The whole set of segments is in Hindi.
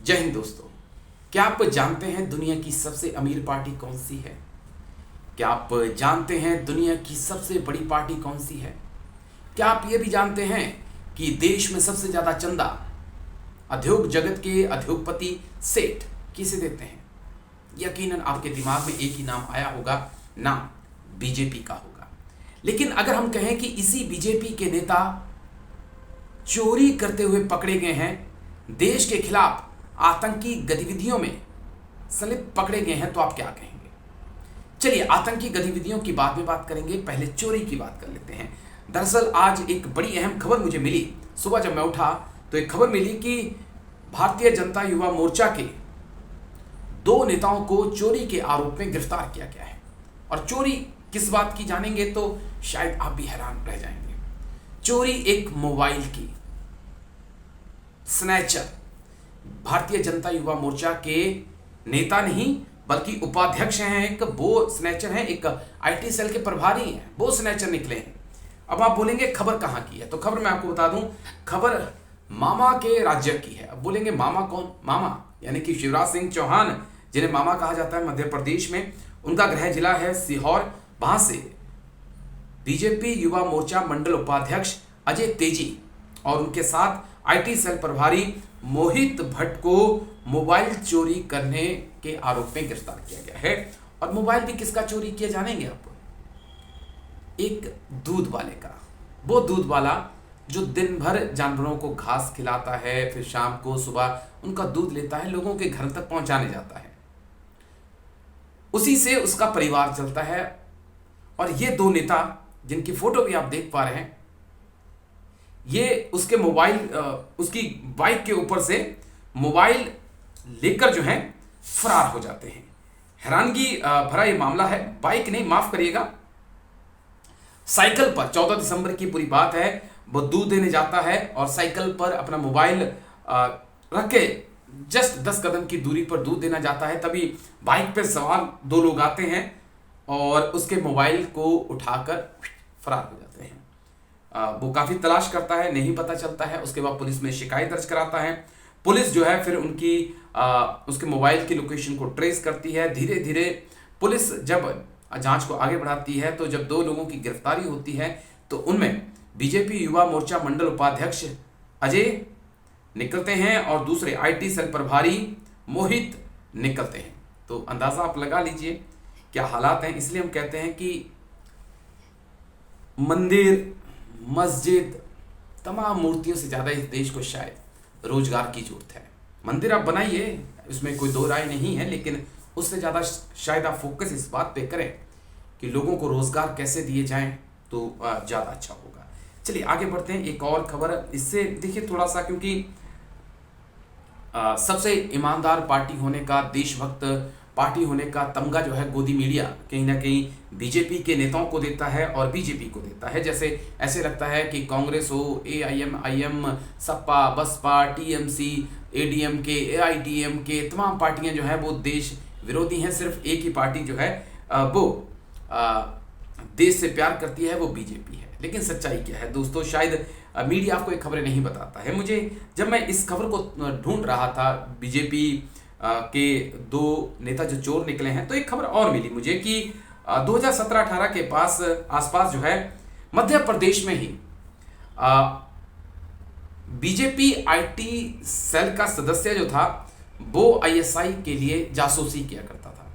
जय हिंद दोस्तों। क्या आप जानते हैं दुनिया की सबसे अमीर पार्टी कौन सी है? क्या आप जानते हैं दुनिया की सबसे बड़ी पार्टी कौन सी है? क्या आप ये भी जानते हैं कि देश में सबसे ज्यादा चंदा उद्योग जगत के उद्योगपति सेठ किसे देते हैं? यकीनन आपके दिमाग में एक ही नाम आया होगा, नाम बीजेपी का होगा। लेकिन अगर हम कहें कि इसी बीजेपी के नेता चोरी करते हुए पकड़े गए हैं, देश के खिलाफ आतंकी गतिविधियों में संलिप्त पकड़े गए हैं, तो आप क्या कहेंगे? चलिए, आतंकी गतिविधियों की बाद में बात करेंगे, पहले चोरी की बात कर लेते हैं। दरअसल आज एक बड़ी अहम खबर मुझे मिली। सुबह जब मैं उठा तो एक खबर मिली कि भारतीय जनता युवा मोर्चा के दो नेताओं को चोरी के आरोप में गिरफ्तार किया गया है। और चोरी किस बात की जानेंगे तो शायद आप भी हैरान रह जाएंगे। चोरी एक मोबाइल की, स्नैचर। भारतीय जनता युवा मोर्चा के नेता नहीं बल्कि उपाध्यक्ष हैं, एक वो स्नैचर हैं, एक आईटी सेल के प्रभारी हैं, वो स्नैचर निकले हैं। अब आप बोलेंगे खबर कहाँ की है, तो खबर मैं आपको बता दूं, खबर मामा के राज्य की है। अब बोलेंगे मामा कौन? मामा यानी कि शिवराज सिंह चौहान, जिन्हें मामा कहा जाता है मध्य प्रदेश में, उनका गृह जिला है सीहोर। वहां से बीजेपी युवा मोर्चा मंडल उपाध्यक्ष अजय तेजी और उनके साथ आईटी सेल प्रभारी मोहित भट्ट को मोबाइल चोरी करने के आरोप में गिरफ्तार किया गया है। और मोबाइल भी किसका चोरी किया जानेंगे आप? एक दूध वाले का। वो दूध वाला जो दिन भर जानवरों को घास खिलाता है, फिर शाम को सुबह उनका दूध लेता है, लोगों के घर तक पहुंचाने जाता है, उसी से उसका परिवार चलता है। और ये दो नेता जिनकी फोटो भी आप देख पा रहे हैं, ये उसके मोबाइल, उसकी बाइक के ऊपर से मोबाइल लेकर जो है फरार हो जाते हैं। हैरानगी भरा ये मामला है। बाइक नहीं, माफ करिएगा, साइकिल पर 14 दिसंबर की पूरी बात है। वो दूध देने जाता है और साइकिल पर अपना मोबाइल रख के जस्ट 10 कदम की दूरी पर दूध देना जाता है। तभी बाइक पर सवार दो लोग आते हैं और उसके मोबाइल को उठाकर फरार हो जाते हैं। वो काफी तलाश करता है, नहीं पता चलता है। उसके बाद पुलिस में शिकायत दर्ज कराता है। पुलिस जो है फिर उसके मोबाइल की लोकेशन को ट्रेस करती है। धीरे धीरे पुलिस जब जांच को आगे बढ़ाती है, तो जब दो लोगों की गिरफ्तारी होती है, तो उनमें बीजेपी युवा मोर्चा मंडल उपाध्यक्ष अजय निकलते हैं और दूसरे आईटी सेल प्रभारी मोहित निकलते हैं। तो अंदाजा आप लगा लीजिए क्या हालात हैं। इसलिए हम कहते हैं कि मंदिर, मस्जिद, तमाम मूर्तियों से ज्यादा इस देश को शायद रोजगार की जरूरत है। मंदिर आप बनाइए, इसमें कोई दो राय नहीं है, लेकिन उससे ज्यादा शायद आप फोकस इस बात पे करें कि लोगों को रोजगार कैसे दिए जाएं, तो ज्यादा अच्छा होगा। चलिए आगे बढ़ते हैं। एक और खबर, इससे देखिए थोड़ा सा, क्योंकि सबसे ईमानदार पार्टी होने का, देशभक्त पार्टी होने का तमगा जो है गोदी मीडिया कहीं ना कहीं बीजेपी के नेताओं को देता है और बीजेपी को देता है। जैसे ऐसे लगता है कि कांग्रेस हो, AIM, Sapa, Basapa, TMC, ADMK, AIDMK, तमाम पार्टियां जो है वो देश विरोधी हैं। सिर्फ एक ही पार्टी जो है वो देश से प्यार करती है, वो बीजेपी है। लेकिन सच्चाई क्या है दोस्तों? शायद मीडिया आपको एक खबरें नहीं बताता है। मुझे जब मैं इस खबर को ढूंढ रहा था, बीजेपी के दो नेता जो चोर निकले हैं, तो एक खबर और मिली मुझे कि 2017-18 के आसपास जो है मध्य प्रदेश में ही बीजेपी आईटी सेल का सदस्य जो था वो आईएसआई के लिए जासूसी किया करता था।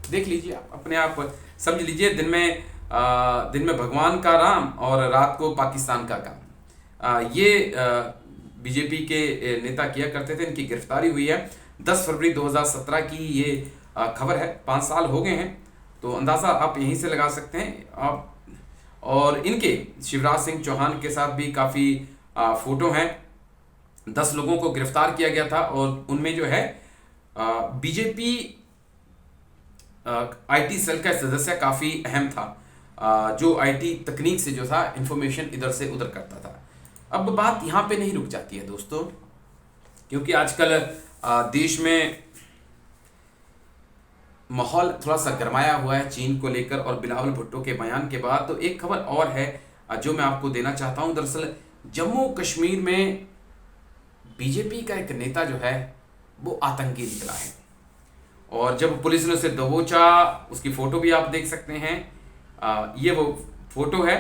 देख लीजिए, आप अपने आप समझ लीजिए, दिन में भगवान का राम और रात को पाकिस्तान का काम। ये बीजेपी के नेता किया करते थे। इनकी गिरफ्तारी हुई है 10 फरवरी 2017 की ये खबर है। 5 साल हो गए हैं, तो अंदाजा आप यहीं से लगा सकते हैं आप। और इनके शिवराज सिंह चौहान के साथ भी काफी फोटो हैं। 10 लोगों को गिरफ्तार किया गया था और उनमें जो है बीजेपी आईटी सेल का सदस्य काफी अहम था, जो आईटी तकनीक से जो था इंफॉर्मेशन इधर से उधर करता था। अब बात यहाँ पे नहीं रुक जाती है दोस्तों, क्योंकि आजकल देश में माहौल थोड़ा सा गरमाया हुआ है चीन को लेकर, और बिलावल भुट्टो के बयान के बाद। तो एक खबर और है जो मैं आपको देना चाहता हूँ। दरअसल जम्मू कश्मीर में बीजेपी का एक नेता जो है वो आतंकी निकला है। और जब पुलिस ने उसे दबोचा, उसकी फोटो भी आप देख सकते हैं, ये वो फोटो है।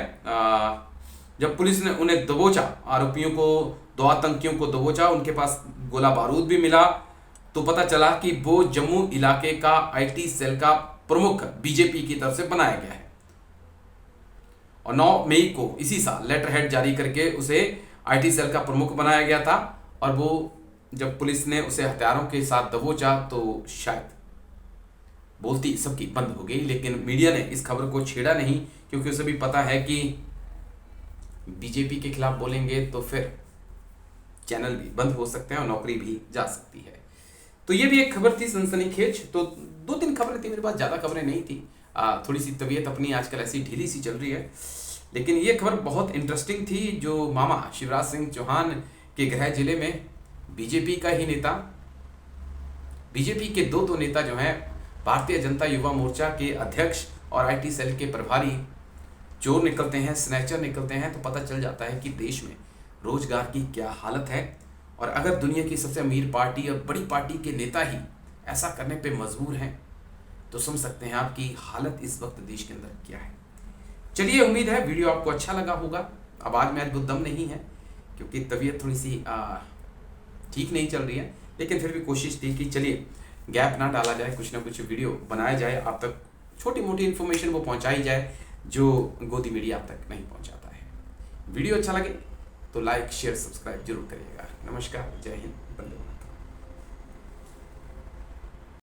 जब पुलिस ने उन्हें दबोचा, आरोपियों को, 2 आतंकियों को दबोचा, उनके पास गोला बारूद भी मिला, तो पता चला कि वो जम्मू इलाके का आईटी सेल का प्रमुख बीजेपी की तरफ से बनाया गया है। और 9 मई को इसी साल लेटर हेड जारी करके उसे आईटी सेल का प्रमुख बनाया गया था। और वो जब पुलिस ने उसे हथियारों के साथ दबोचा तो शायद बोलती सबकी बंद हो गई, लेकिन मीडिया ने इस खबर को छेड़ा नहीं, क्योंकि उसे भी पता है कि बीजेपी के खिलाफ बोलेंगे तो फिर चैनल भी बंद हो सकते हैं और नौकरी भी जा सकती है। तो ये भी एक खबर थी सनसनीखेज। तो 2-3 खबरें थी मेरे पास, ज़्यादा खबरें नहीं थी। थोड़ी सी तबीयत अपनी आजकल ऐसी ढीली सी चल रही है, लेकिन ये खबर बहुत इंटरेस्टिंग थी। जो मामा शिवराज सिंह चौहान के गृह जिले में बीजेपी का ही नेता, बीजेपी के दो नेता जो हैं, भारतीय जनता युवा मोर्चा के अध्यक्ष और आईटी सेल के प्रभारी चोर निकलते हैं, स्नैचर निकलते हैं, तो पता चल जाता है कि देश में रोजगार की क्या हालत है। और अगर दुनिया की सबसे अमीर पार्टी और बड़ी पार्टी के नेता ही ऐसा करने पे मजबूर हैं, तो समझ सकते हैं आपकी हालत इस वक्त देश के अंदर क्या है। चलिए, उम्मीद है वीडियो आपको अच्छा लगा होगा। आवाज़ में आज बहुत दम नहीं है, क्योंकि तबीयत थोड़ी सी ठीक नहीं चल रही है, लेकिन फिर भी कोशिश थी कि चलिए गैप ना डाला जाए, कुछ ना कुछ वीडियो बनाया जाए, आप तक छोटी मोटी इन्फॉर्मेशन वो पहुंचाई जाए जो गोदी मीडिया आप तक नहीं पहुंचाता है। वीडियो अच्छा लगे तो लाइक शेयर सब्सक्राइब जरूर करिएगा। नमस्कार, जय हिंद, वंदे मातरम।